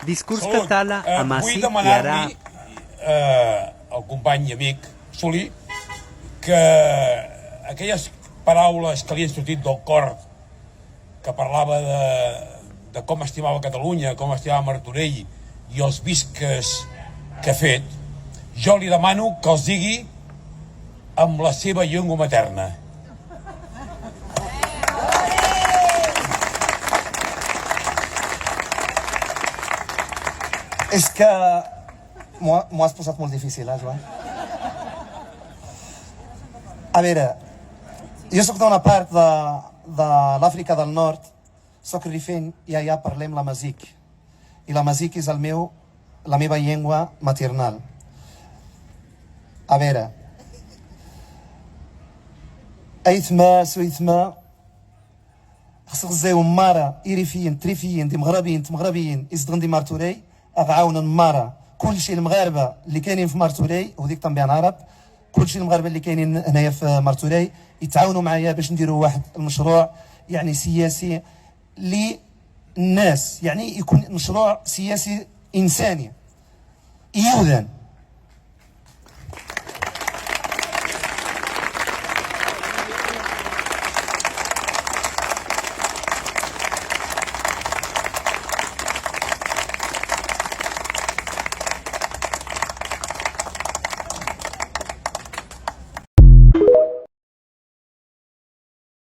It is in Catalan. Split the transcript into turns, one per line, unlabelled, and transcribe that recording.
Discurs català a Massi
vull
i ara...
demanar-li al company i amic Solí que aquelles paraules que li han sortit del cor, que parlava de com estimava Catalunya, com estimava Martorell i els visques que ha fet, jo li demano que els digui amb la seva llengua materna.
És que m'ho has posat molt difícil, Joan? A veure, jo sóc d'una part de l'Àfrica del Nord, sóc rifeny i allà parlem la Masic. I la Masic és la meva llengua maternal. A veure, أيثما سويثما خصك زيو مارا إيريفيين تريفيين دي مغربيين إزدغن دي مارتوري أغعاون مارا كل شيء المغاربة اللي كاينين في مارتوري وهذيك طنبيان عرب كل شيء المغاربة اللي كاينين هنايا في مارتوري يتعاونوا معايا باش نديروا واحد المشروع يعني سياسي للناس، يعني يكون مشروع سياسي إنساني يوذن